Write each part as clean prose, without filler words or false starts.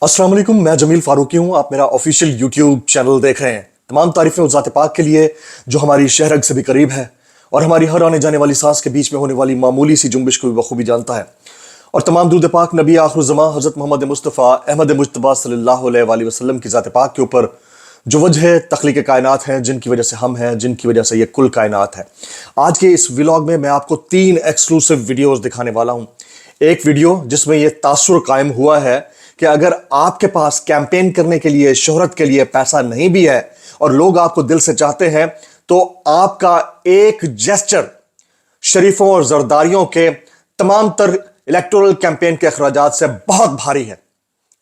अस्सलाम वालेकुम, मैं जमील फारूकी हूँ। आप मेरा ऑफिशियल यूट्यूब चैनल देख रहे हैं। तमाम तारीफें उस ज़ात पाक के लिए जो हमारी शहरग से भी करीब है और हमारी हर आने जाने वाली सांस के बीच में होने वाली मामूली सी जुम्बिश को भी बखूबी जानता है। और तमाम दुरूद पाक नबी आखिरुज़्ज़मा हज़रत मोहम्मद मुस्तफ़ा अहमद मुज्तबा सल्लल्लाहु अलैहि वसल्लम की ज़ात पाक के ऊपर जो वजह तख्लीक कायनात हैं, जिनकी वजह से हम हैं, जिनकी वजह से ये कुल कायनात है। आज के इस व्लॉग में मैं आपको 3 एक्सक्लूसिव वीडियोस दिखाने वाला हूँ। एक वीडियो जिसमें ये तासुर कायम हुआ है कि अगर आपके पास कैंपेन करने के लिए, शोहरत के लिए पैसा नहीं भी है और लोग आपको दिल से चाहते हैं, तो आपका एक जेस्चर शरीफों और जरदारियों के तमाम तर इलेक्टोरल कैंपेन के अखराजात से बहुत भारी है।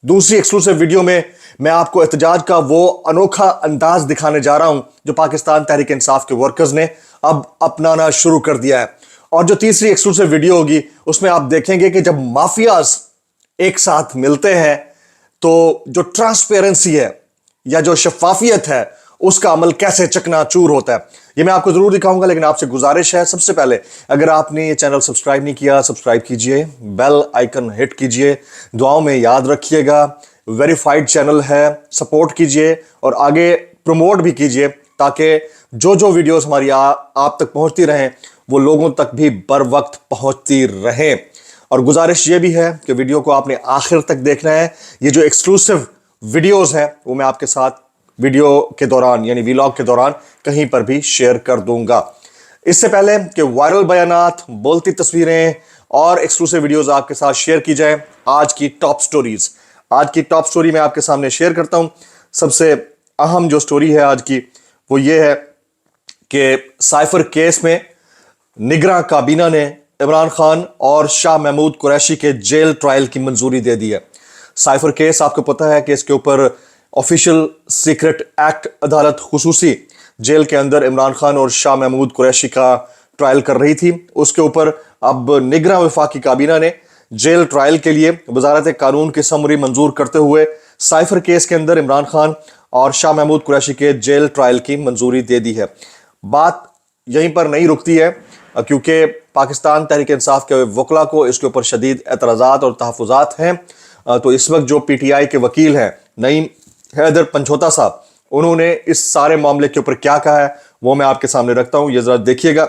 दूसरी एक्सक्लूसिव वीडियो में मैं आपको एहतजाज का वो अनोखा अंदाज दिखाने जा रहा हूं जो पाकिस्तान तहरीक इंसाफ के वर्कर्स ने अब अपनाना शुरू कर दिया है। और जो तीसरी एक्सक्लूसिव वीडियो होगी उसमें आप देखेंगे कि जब माफियाज एक साथ मिलते हैं तो जो ट्रांसपेरेंसी है या जो शफाफियत है उसका अमल कैसे चकनाचूर होता है, ये मैं आपको जरूर दिखाऊंगा। लेकिन आपसे गुजारिश है, सबसे पहले अगर आपने ये चैनल सब्सक्राइब नहीं किया, सब्सक्राइब कीजिए, बेल आइकन हिट कीजिए, दुआओं में याद रखिएगा। वेरीफाइड चैनल है, सपोर्ट कीजिए और आगे प्रमोट भी कीजिए ताकि जो जो वीडियोस हमारी आप तक पहुंचती रहें वो लोगों तक भी बर वक्त पहुंचती रहें। और गुजारिश ये भी है कि वीडियो को आपने आखिर तक देखना है। ये जो एक्सक्लूसिव वीडियोस हैं वो मैं आपके साथ वीडियो के दौरान यानी व्लॉग के दौरान कहीं पर भी शेयर कर दूंगा। इससे पहले कि वायरल बयानात, बोलती तस्वीरें और एक्सक्लूसिव वीडियोस आपके साथ शेयर की जाए, आज की टॉप स्टोरीज, आज की टॉप स्टोरी मैं आपके सामने शेयर करता हूं। सबसे अहम जो स्टोरी है आज की वो ये है कि साइफर केस में निगरां काबीना ने इमरान खान और शाह महमूद कुरैशी के जेल ट्रायल की मंजूरी दे दी है। साइफर केस आपको पता है कि इसके ऊपर ऑफिशियल सीक्रेट एक्ट अदालत खुसूसी जेल के अंदर इमरान खान और शाह महमूद कुरैशी का ट्रायल कर रही थी। उसके ऊपर अब निगरां वफाकी काबीना ने जेल ट्रायल के लिए वजारत कानून की समरी मंजूर करते हुए साइफर केस के अंदर इमरान खान और शाह महमूद कुरैशी के जेल ट्रायल की मंजूरी दे दी है। बात यहीं पर नहीं रुकती है क्योंकि पाकिस्तान तहरीक इंसाफ के वकला को इसके ऊपर शदीद एतराज़ात और तहफ़्फ़ुज़ात हैं। तो इस वक्त जो PTI के वकील हैं नईम हैदर पंचोता साहब, उन्होंने इस सारे मामले के ऊपर क्या कहा है वो मैं आपके सामने रखता हूं, ये जरा देखिएगा।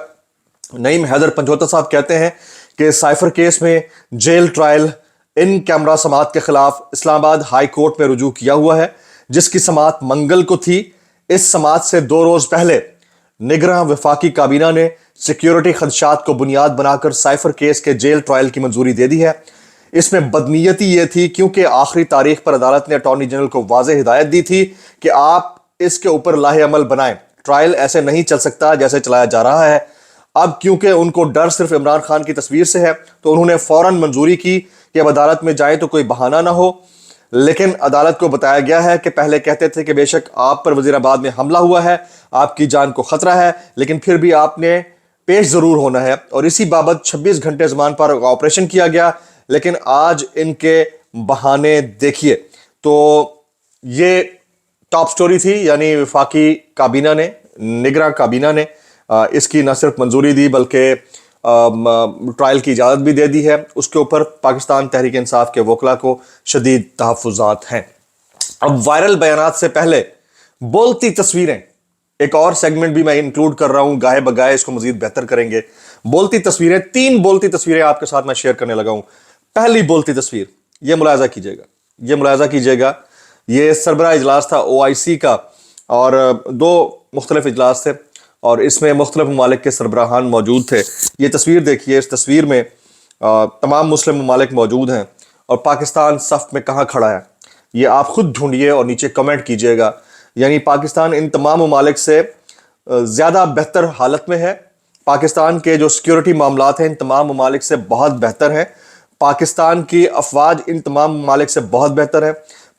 नईम हैदर पंचोता साहब कहते हैं कि साइफर केस में जेल ट्रायल इन कैमरा समात के खिलाफ इस्लामाबाद हाई कोर्ट में रुजू किया हुआ है, जिसकी समात मंगल को थी। इस समात से 2 रोज पहले निगरां वफाकी काबीना ने सिक्योरिटी खदशात को बुनियाद बनाकर साइफर केस के जेल ट्रायल की मंजूरी दे दी है। इसमें बदनीयती यह थी क्योंकि आखिरी तारीख पर अदालत ने अटॉर्नी जनरल को वाज़ेह हिदायत दी थी कि आप इसके ऊपर लाहे अमल बनाएं, ट्रायल ऐसे नहीं चल सकता जैसे चलाया जा रहा है। अब क्योंकि उनको डर सिर्फ इमरान खान की तस्वीर से है तो उन्होंने फौरन मंजूरी की कि अब अदालत में जाए तो कोई बहाना ना हो। लेकिन अदालत को बताया गया है कि पहले कहते थे कि बेशक आप पर वजीराबाद में हमला हुआ है, आपकी जान को खतरा है, लेकिन फिर भी आपने पेश जरूर होना है। और इसी बाबत 26 घंटे ज़मान पर ऑपरेशन किया गया। लेकिन आज इनके बहाने देखिए। तो ये टॉप स्टोरी थी, यानी वफाकी काबीना ने, निगरां काबीना ने इसकी न सिर्फ मंजूरी दी बल्कि ट्रायल की इजाज़त भी दे दी है। उसके ऊपर पाकिस्तान तहरीक इंसाफ के वकला को शदीद तहफ़्फ़ुज़ात हैं। अब वायरल बयानात से पहले बोलती तस्वीरें, एक और सेगमेंट भी मैं इंक्लूड कर रहा हूं, गाहे बगाए इसको मजीद बेहतर करेंगे। बोलती तस्वीरें, 3 बोलती तस्वीरें आपके साथ मैं शेयर करने लगा हूं। पहली बोलती तस्वीर, ये मुलाहिजा कीजिएगा, ये मुलाहिजा कीजिएगा। ये सरबराह इजलास था OIC का और 2 मुख्तलिफ इजलास थे और इसमें मुख्तलिफ ममालिक के सरबराहान मौजूद थे। ये तस्वीर देखिए, इस तस्वीर में तमाम मुस्लिम ममालिक मौजूद हैं और पाकिस्तान सफ में कहाँ खड़ा है ये आप खुद ढूंढिए और नीचे कमेंट कीजिएगा। यानी पाकिस्तान इन तमाम ममालिक से ज़्यादा बेहतर हालत में है। पाकिस्तान के जो सिक्योरिटी मामलात हैं इन तमाम ममालिक से बहुत बेहतर हैं। पाकिस्तान की अफवाज इन तमाम ममालिक से बहुत बेहतर है।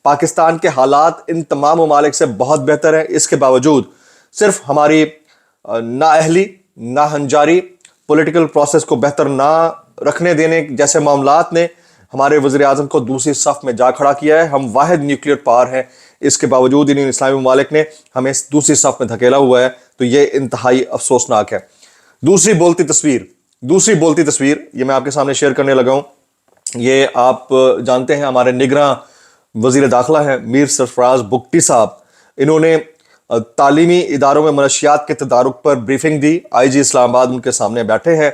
पाकिस्तान के हालात इन तमाम ममालिक से बहुत बेहतर है। इसके बावजूद सिर्फ हमारी नाअहली, नाहंजारी, पॉलिटिकल प्रोसेस को बेहतर ना रखने देने जैसे मामलात ने हमारे वज़ीर आज़म को दूसरी सफ में जा खड़ा किया है। हम वाहिद न्यूक्लियर पावर हैं, इसके बावजूद इन इस्लामी ममालिक ने हमें दूसरी सफ में धकेला हुआ है। तो ये इंतहाई अफसोसनाक है। दूसरी बोलती तस्वीर ये मैं आपके सामने शेयर करने लगा हूं। ये आप जानते हैं हमारे निगरां वज़ीर दाखिला हैं मीर सरफराज बुगटी साहब, इन्होंने तालीमी इदारों में मनशियात के तदारुक पर ब्रीफिंग दी। IG इस्लामाबाद उनके सामने बैठे हैं।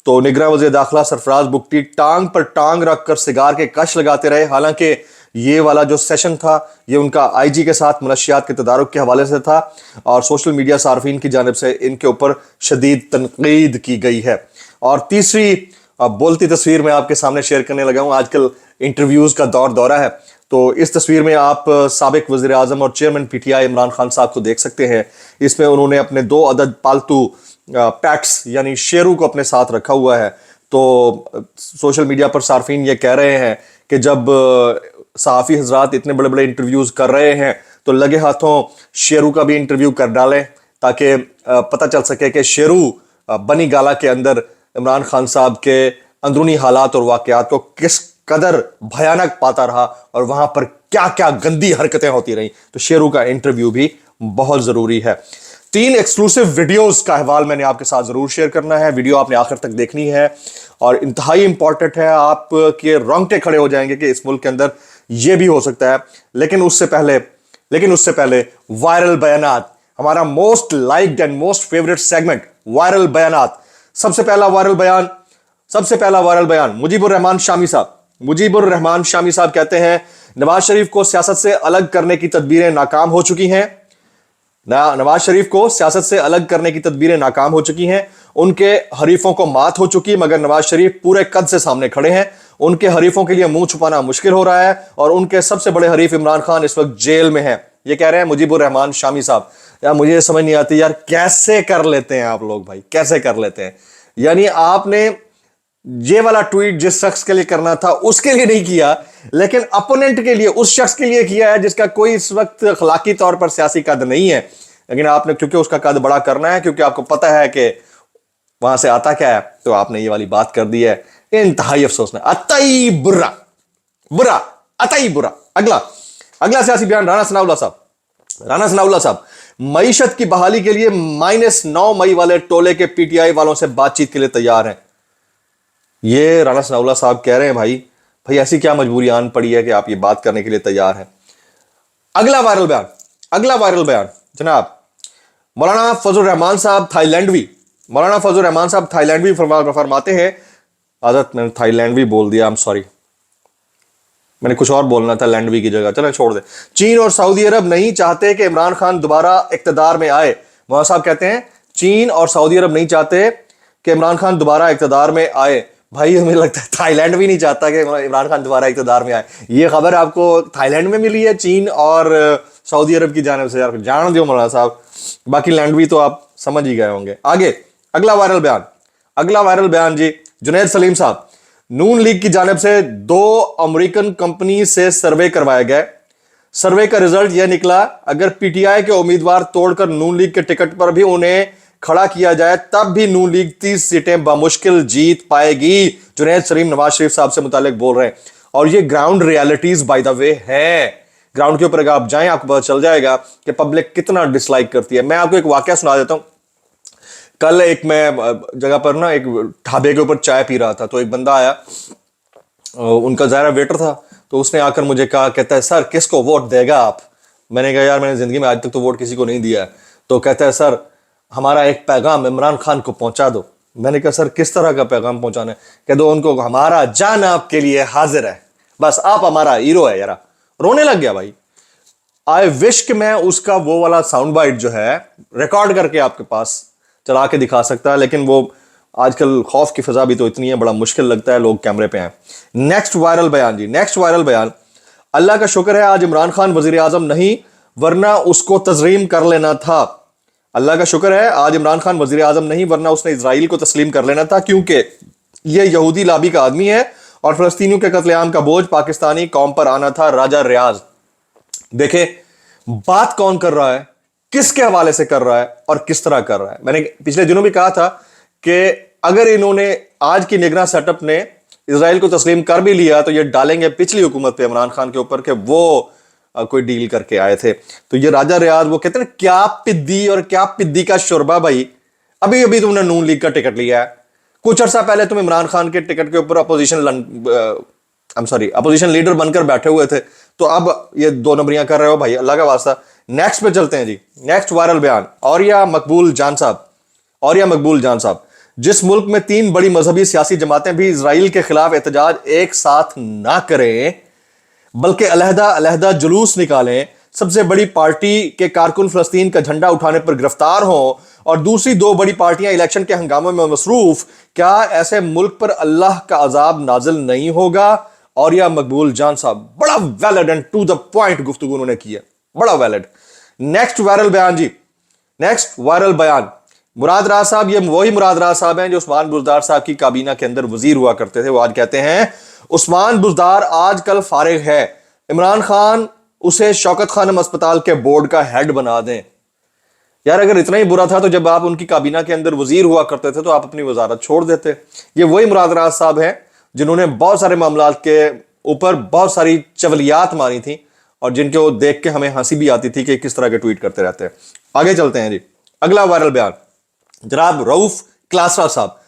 तो निगरान वज़ीर दाखिला सरफराज बुगटी टांग पर टांग रखकर सिगार के कश लगाते रहे। हालांकि ये वाला जो सेशन था ये उनका IG के साथ मनशियात के तदारुक के हवाले से था और सोशल मीडिया सार्फिन की जानिब से इनके ऊपर शदीद तनकीद की गई है। और तीसरी बोलती तस्वीर मैं आपके सामने शेयर करने लगा हूं। आजकल इंटरव्यूज का दौरा है, तो इस तस्वीर में आप साबिक वज़ीर आज़म और चेयरमैन PTI इमरान खान साहब को देख सकते हैं। इसमें उन्होंने अपने 2 अदद पालतू पैट्स यानी शेरू को अपने साथ रखा हुआ है। तो सोशल मीडिया पर सार्फिन ये कह रहे हैं कि जब सहाफ़ी हजरात इतने बड़े बड़े इंटरव्यूज कर रहे हैं तो लगे हाथों शेरू का भी इंटरव्यू कर डालें, ताकि पता चल सके कि शेरू बनी गाला के अंदर इमरान खान साहब के अंदरूनी हालात और वाकयात को किस कदर भयानक पाता रहा और वहां पर क्या क्या गंदी हरकतें होती रहीं। तो शेरू का इंटरव्यू भी बहुत जरूरी है। 3 एक्सक्लूसिव वीडियोस का अहवाल मैंने आपके साथ जरूर शेयर करना है। वीडियो आपने आखिर तक देखनी है और इंतहाई इंपॉर्टेंट है। आपके रोंगटे खड़े हो जाएंगे कि इस मुल्क के अंदर यह भी हो सकता है। लेकिन उससे पहले वायरल बयानात, हमारा most liked and most favourite segment viral बयानात। सबसे पहला वायरल बयान मुजीबुर रहमान शामी साहब कहते हैं नवाज शरीफ को सियासत से अलग करने की तदबीरें नाकाम हो चुकी हैं। नवाज शरीफ को सियासत से अलग करने की तदबीरें नाकाम हो चुकी हैं। उनके हरीफों को मात हो चुकी, मगर नवाज शरीफ पूरे कद से सामने खड़े हैं। उनके हरीफों के लिए मुंह छुपाना मुश्किल हो रहा है और उनके सबसे बड़े हरीफ इमरान खान इस वक्त जेल में है। ये कह रहे हैं मुजीबुर रहमान शामी साहब। यार मुझे समझ नहीं आती यार, कैसे कर लेते हैं आप लोग भाई, कैसे कर लेते हैं। यानी आपने ये वाला ट्वीट जिस शख्स के लिए करना था उसके लिए नहीं किया, लेकिन अपोनेंट के लिए, उस शख्स के लिए किया है जिसका कोई इस वक्त अखलाकी तौर पर सियासी कद नहीं है। लेकिन आपने क्योंकि उसका कद बड़ा करना है, क्योंकि आपको पता है कि वहां से आता क्या है, तो आपने ये वाली बात कर दी है। इंतहाई अफसोसनाक, अतई बुरा। अगला सियासी बयान राना सनाउल्लाह साहब मईशत की बहाली के लिए -9 मई वाले टोले के PTI वालों से बातचीत के लिए तैयार हैं। ये राना सनाउल्लाह साहब कह रहे हैं भाई ऐसी क्या मजबूरी आन पड़ी है कि आप ये बात करने के लिए तैयार हैं। अगला वायरल बयान जनाब मौलाना फजल रहमान साहब थाईलैंडवी फरमाते हैं। आदत मैंने थाईलैंडवी बोल दिया, आई एम सॉरी, मैंने कुछ और बोलना था लैंडवी की जगह, चलें छोड़ दे। चीन और सऊदी अरब नहीं चाहते कि इमरान खान दोबारा इक्तदार में आए। मौलाना साहब कहते हैं चीन और सऊदी अरब नहीं चाहते कि इमरान खान दोबारा इक्तदार में आए। भाई हमें लगता है थाईलैंड भी नहीं चाहता कि इमरान खान दोबारा इक्तदार में आए। ये खबर आपको थाईलैंड में मिली है, चीन और सऊदी अरब की जानिब से। यार जान दो मौलाना साहब, बाकी लैंडवी तो आप समझ ही गए होंगे। आगे अगला वायरल बयान जी जुनैद सलीम साहब। नून लीग की जानिब से 2 अमेरिकन कंपनी से सर्वे करवाए गए। सर्वे का रिजल्ट यह निकला, अगर PTI के उम्मीदवार तोड़कर नून लीग के टिकट पर भी उन्हें खड़ा किया जाए तब भी नून लीग 30 सीटें बामुश्किल जीत पाएगी। जुनैद सलीम नवाज शरीफ साहब से मुतालिक बोल रहे हैं और ये ग्राउंड रियलिटीज बाय द वे है। ग्राउंड के ऊपर अगर आप जाएं आपको पता चल जाएगा कि पब्लिक कितना डिसलाइक करती है। मैं आपको एक वाकया सुना देता हूं। कल एक मैं जगह पर ना एक ढाबे के ऊपर चाय पी रहा था, तो एक बंदा आया, उनका ज़ाहिर वेटर था, तो उसने आकर मुझे कहा, कहता है सर किसको वोट देगा आप। मैंने कहा यार मैंने ज़िंदगी में आज तक तो वोट किसी को नहीं दिया है। तो कहता है सर हमारा एक पैगाम इमरान खान को पहुंचा दो। मैंने कहा सर किस तरह का पैगाम पहुंचाना है। कह दो उनको हमारा जान आपके लिए हाजिर है, बस आप हमारा हीरो है। यार रोने लग गया भाई। आई विश कि मैं उसका वो वाला साउंड बाइट जो है रिकॉर्ड करके आपके पास चला के दिखा सकता है, लेकिन वो आजकल खौफ की फिजा भी तो इतनी है, बड़ा मुश्किल लगता है, लोग कैमरे पे हैं। नेक्स्ट वायरल बयान अल्लाह का शुक्र है आज इमरान खान वजीर आजम नहीं, वरना उसको तस्लीम कर लेना था। अल्लाह का शुक्र है आज इमरान खान वजीर आजम नहीं, वरना उसने इजराइल को तस्लीम कर लेना था, क्योंकि यह यहूदी लाबी का आदमी है और फलस्तीनियों के कत्लेआम का बोझ पाकिस्तानी कौम पर आना था। राजा रियाज देखे बात कौन कर रहा है, किसके हवाले से कर रहा है और किस तरह कर रहा है। मैंने पिछले दिनों भी कहा था कि अगर इन्होंने आज की निगरान सेटअप ने इजराइल को तस्लीम कर भी लिया तो ये डालेंगे पिछली हुकूमत पे इमरान खान के ऊपर कि वो कोई डील करके आए थे। तो ये राजा रियाज वो कहते हैं क्या पिद्दी और क्या पिद्दी का शुरबा भाई। अभी अभी तुमने नून लीग का टिकट लिया है, कुछ अर्सा पहले तुम इमरान खान के टिकट के ऊपर opposition I'm sorry, opposition leader बनकर बैठे हुए थे, तो अब ये दो नंबरियां कर रहे हो भाई, अल्लाह का वास्ता। नेक्स्ट पे चलते हैं जी, नेक्स्ट वायरल बयान, औरिया मकबूल जान साहब। औरिया मकबूल जान साहब, जिस मुल्क में 3 बड़ी मजहबी सियासी जमातें भी इजराइल के खिलाफ एहतजाज एक साथ ना करें बल्कि अलहदा अलहदा जुलूस निकालें, सबसे बड़ी पार्टी के कारकुन फलस्तीन का झंडा उठाने पर गिरफ्तार हों और दूसरी 2 बड़ी पार्टियां इलेक्शन के हंगामे में मसरूफ, क्या ऐसे मुल्क पर अल्लाह का अजाब नाजिल नहीं होगा? और या मकबूल जान साहब, बड़ा valid and to the point गुफ्तगू उन्होंने की है, बड़ा वैलिड। नेक्स्ट वायरल बयान जी, नेक्स्ट वायरल बयान, मुराद राज साहब, ये वही मुराद राज साहब हैं जो उस्मान बुज़दार साहब की काबीना के अंदर वजीर हुआ करते थे। वो आज कहते हैं उस्मान बुज़दार आजकल फारिग है, इमरान खान उसे शौकत खानम अस्पताल के बोर्ड का हेड बना दें। यार अगर इतना ही बुरा था तो जब आप उनकी काबीना के अंदर वजीर हुआ करते थे तो आप अपनी वजारत छोड़ देते। ये वही मुराद राज साहब हैं जिन्होंने बहुत सारे मामलात के ऊपर बहुत सारी चवलियात मारी थी और जिनको देख के हमें हंसी भी आती थी कि किस तरह के ट्वीट करते रहते हैं। आगे चलते हैं जी, अगला वायरल बयान, जनाब रऊफ क्लासरा साहब।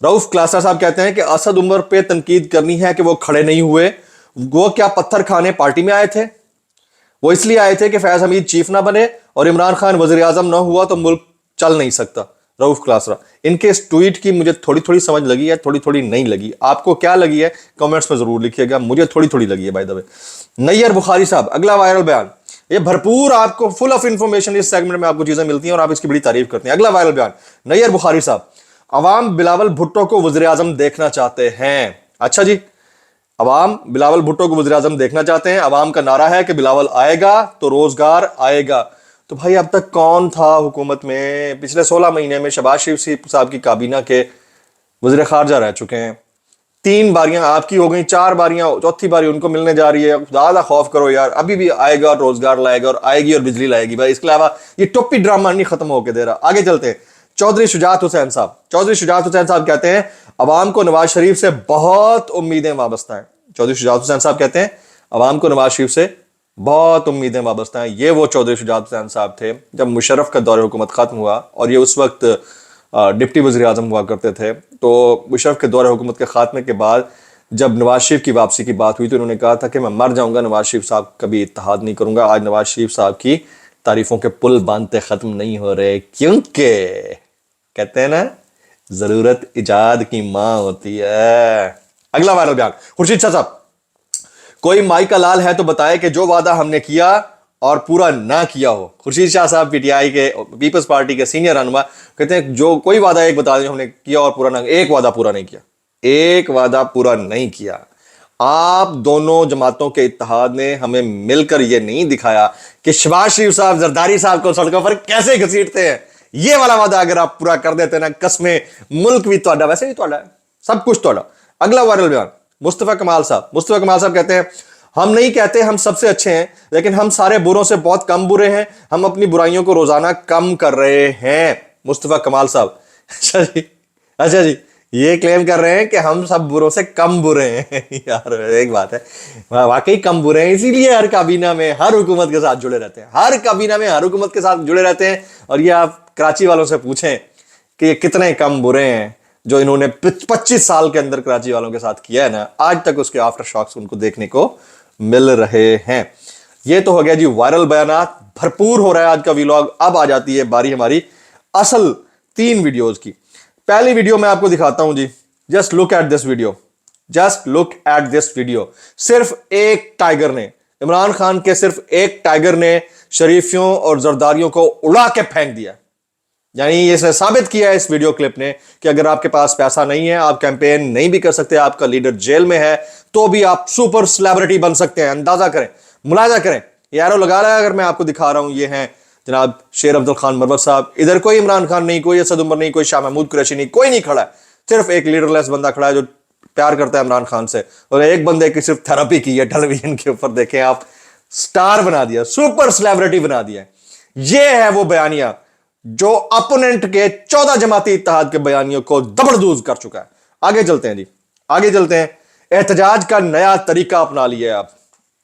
रऊफ क्लासरा साहब कहते हैं कि असद उमर पे तनकीद करनी है कि वो खड़े नहीं हुए, वो क्या पत्थर खाने पार्टी में आए थे? वो इसलिए आए थे कि फैज हमीद चीफ ना बने और इमरान खान वजीर आजम ना हुआ तो मुल्क चल नहीं सकता। रऊफ क्लासरा, इनके इस ट्वीट की मुझे थोड़ी थोड़ी समझ लगी है, थोड़ी थोड़ी नहीं लगी। आपको क्या लगी है कमेंट्स में जरूर लिखिएगा, मुझे थोड़ी थोड़ी लगी है by the way. Nayyar Bukhari साहब, अगला वायरल बयान, ये भरपूर आपको फुल ऑफ इंफॉर्मेशन इस सेगमेंट में आपको चीजें मिलती हैं और आप इसकी बड़ी तारीफ करते हैं। अगला वायरल बयान, नैयर बुखारी साहब, अवाम बिलावल भुट्टो को वजीर आजम देखना चाहते हैं। अच्छा जी, अवाम बिलावल भुट्टो को वज़ीर आज़म देखना चाहते हैं। अवाम का नारा है कि बिलावल आएगा तो रोजगार आएगा। तो भाई अब तक कौन था हुकूमत में? पिछले 16 महीने में शहबाज शरीफ साहब की काबीना के वज़ीर खारजा रह चुके हैं। 3 बारियां आपकी हो गई, 4 बारियां, चौथी बारी उनको मिलने जा रही है। ज्यादा खौफ करो यार, अभी भी आएगा और रोजगार लाएगा और आएगी और बिजली लाएगी भाई। इसके अलावा ये टोपी ड्रामा नहीं खत्म होकर दे रहा। आगे चलते हैं, चौधरी शुजात हुसैन साहब। चौधरी शुजात हुसैन साहब कहते हैं अवाम को नवाज शरीफ से बहुत उम्मीदें वाबस्ता हैं। चौधरी शुजात हुसैन साहब कहते हैं अवाम को नवाज शरीफ से बहुत उम्मीदें वाबस्ता हैं। ये वो चौधरी शुजात हुसैन साहब थे जब मुशर्रफ का दौर हुकूमत खत्म हुआ और ये उस वक्त डिप्टी वज़ीर आज़म हुआ करते थे। तो मुशर्रफ के दौर हुकूमत के खात्मे के बाद जब नवाज शरीफ की वापसी की बात हुई तो उन्होंने कहा था कि मैं मर जाऊंगा, नवाज शरीफ साहब कभी इत्तेहाद नहीं करूंगा। आज नवाज शरीफ साहब की तारीफों के पुल बांधते खत्म नहीं हो रहे, क्योंकि कहते हैं ना जरूरत इजाद की मां होती है। अगला वायरल बयान, खुर्शीद शाह साहब, कोई माई का लाल है तो बताए कि जो वादा हमने किया और पूरा ना किया हो। खुर्शीद शाह साहब पीटीआई के पीपल्स पार्टी के सीनियर रहनुमा कहते हैं जो कोई वादा एक बता दें हमने किया और पूरा ना, एक वादा पूरा नहीं किया, एक वादा पूरा नहीं किया। आप दोनों जमातों के इत्तेहाद ने हमें मिलकर यह नहीं दिखाया कि शहबाज शरीफ साहब जरदारी साहब को सड़कों पर कैसे घसीटते हैं। ये वाला वादा अगर आप पूरा कर देते ना, कसमें मुल्क भी तोड़ा, वैसे भी तोड़ा, सब कुछ तोड़ा। अगला वायरल बयान, मुस्तफा कमाल साहब। मुस्तफा कमाल साहब कहते हैं हम नहीं कहते हम सबसे अच्छे हैं, लेकिन हम सारे बुरों से बहुत कम बुरे हैं, हम अपनी बुराइयों को रोजाना कम कर रहे हैं। मुस्तफा कमाल साहब, अच्छा जी, अच्छा जी, ये क्लेम कर रहे हैं कि हम सब बुरों से कम बुरे हैं। यार एक बात है, वाकई कम बुरे हैं, इसीलिए हर काबीना में हर हुकूमत के साथ जुड़े रहते हैं, हर काबीना में हर हुकूमत के साथ जुड़े रहते हैं। और ये आप कराची वालों से पूछें कि ये कितने कम बुरे हैं जो इन्होंने 25 साल के अंदर कराची वालों के साथ किया है ना, आज तक उसके आफ्टर शॉक्स उनको देखने को मिल रहे हैं। ये तो हो गया जी वायरल बयानात, भरपूर हो रहा है आज का व्लॉग। अब आ जाती है बारी हमारी असल 3 वीडियोस की। पहली वीडियो मैं आपको दिखाता हूं जी, just look at this video, just look at this video. सिर्फ एक टाइगर ने, इमरान खान के सिर्फ एक टाइगर ने शरीफियों और जरदारियों को उड़ा के फेंक दिया। यानी इसने साबित किया है इस वीडियो क्लिप ने कि अगर आपके पास पैसा नहीं है, आप कैंपेन नहीं भी कर सकते, आपका लीडर जेल में है, तो भी आप सुपर सेलिब्रिटी बन सकते हैं। अंदाजा करें, मुलाजा करें, यारो लगा रहा है। अगर मैं आपको दिखा रहा हूं, ये हैं जनाब शेर अब्दुल खान मरवत साहब। इधर कोई इमरान खान नहीं, कोई असद उमर नहीं, कोई शाह महमूद कुरैशी नहीं, कोई नहीं खड़ा है। सिर्फ एक लीडरलेस बंदा खड़ा है जो प्यार करता है इमरान खान से, और एक बंदे की सिर्फ थेरेपी की है टेलीविजन के ऊपर। देखें आप, स्टार बना दिया, सुपर सेलिब्रिटी बना दिया। ये है वो बयानिया जो अपोनेंट के 14 जमाती इत्तेहाद के बयानियों को दबड़दूज कर चुका है। आगे चलते हैं जी, आगे चलते हैं। एहतजाज का नया तरीका अपना लिया आप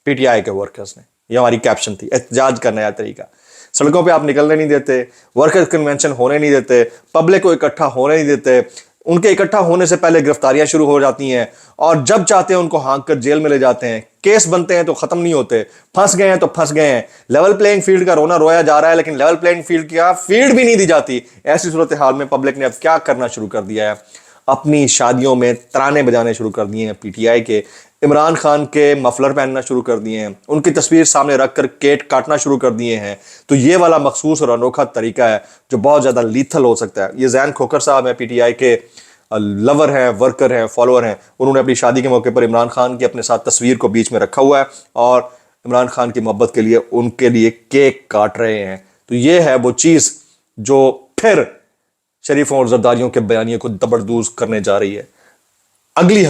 पीटीआई के वर्कर्स ने, ये हमारी कैप्शन थी, एहतजाज का नया तरीका। सड़कों पे आप निकलने नहीं देते, वर्कर्स कन्वेंशन होने नहीं देते, पब्लिक को इकट्ठा होने नहीं देते, ان کے اکٹھا ہونے سے پہلے گرفتاریاں شروع ہو جاتی ہیں اور جب چاہتے ہیں ان کو ہانک کر جیل میں لے جاتے ہیں. کیس بنتے ہیں تو ختم نہیں ہوتے. پھنس گئے ہیں تو پھنس گئے ہیں. لیول پلینگ فیلڈ کا رونا رویا جا رہا ہے لیکن لیول پلینگ فیلڈ کی فیلڈ بھی نہیں دی جاتی. ایسی صورتحال میں پبلک نے اب کیا کرنا شروع کر دیا ہے؟ اپنی شادیوں میں ترانے بجانے شروع کر دیے ہیں پی ٹی آئی کے. عمران خان کے مفلر پہننا شروع کر دیے ہیں. ان کی تصویر سامنے رکھ کر کیک کاٹنا شروع کر دیے ہیں. تو یہ والا مخصوص اور انوکھا طریقہ ہے جو بہت زیادہ لیتھل ہو سکتا ہے. یہ زین کھوکھر صاحب ہیں، پی ٹی آئی کے لور ہیں، ورکر ہیں، فالوور ہیں. انہوں نے اپنی شادی کے موقع پر عمران خان کی اپنے ساتھ تصویر کو بیچ میں رکھا ہوا ہے اور عمران خان کی محبت کے لیے ان کے لیے کیک کاٹ رہے ہیں. تو یہ ہے وہ چیز جو پھر شریفوں اور زرداریوں کے بیانیے کو دبردوز کرنے جا رہی ہے. اگلی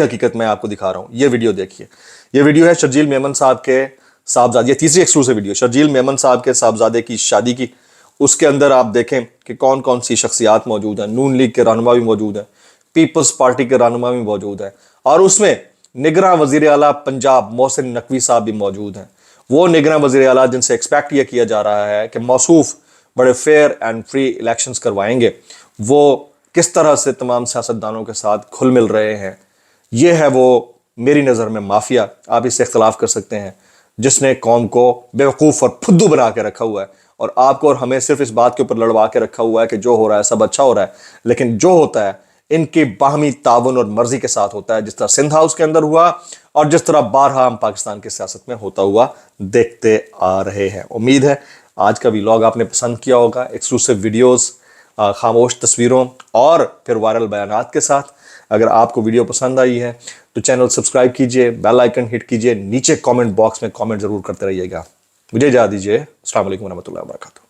حقیقت میں آپ کو دکھا رہا ہوں. یہ ویڈیو دیکھیے. یہ ویڈیو ہے شرجیل میمن صاحب کے صاحبزادے، یہ تیسری ایکسکلوسیو ویڈیو شرجیل میمن صاحب کے صاحبزادے کی شادی کی. اس کے اندر آپ دیکھیں کہ کون کون سی شخصیات موجود ہیں. نون لیگ کے رہنما بھی موجود ہیں، پیپلز پارٹی کے رہنما بھی موجود ہیں، اور اس میں نگراں وزیر اعلیٰ پنجاب محسن نقوی صاحب بھی موجود ہیں. وہ نگراں وزیر اعلیٰ جن سے ایکسپیکٹ یہ کیا جا رہا ہے کہ موصوف بڑے فیئر اینڈ فری الیکشنز کروائیں گے، وہ کس طرح سے تمام سیاستدانوں کے ساتھ گھل مل رہے ہیں. یہ ہے وہ میری نظر میں مافیا، آپ اس سے اختلاف کر سکتے ہیں، جس نے قوم کو بیوقوف اور پھدو بنا کے رکھا ہوا ہے اور آپ کو اور ہمیں صرف اس بات کے اوپر لڑوا کے رکھا ہوا ہے کہ جو ہو رہا ہے سب اچھا ہو رہا ہے. لیکن جو ہوتا ہے ان کی باہمی تعاون اور مرضی کے ساتھ ہوتا ہے، جس طرح سندھ ہاؤس کے اندر ہوا اور جس طرح بارہا ہم پاکستان کی سیاست میں ہوتا ہوا دیکھتے آ رہے ہیں. امید ہے آج کا ویلاگ آپ نے پسند کیا ہوگا، ایکسکلوسیو ویڈیوز، خاموش تصویروں اور پھر وائرل بیانات کے ساتھ. اگر آپ کو ویڈیو پسند آئی ہے تو چینل سبسکرائب کیجئے، بیل آئیکن ہٹ کیجئے، نیچے کامنٹ باکس میں کامنٹ ضرور کرتے رہیے گا. مجھے اجازت دیجیے. السلام علیکم ورحمۃ اللہ وبرکاتہ.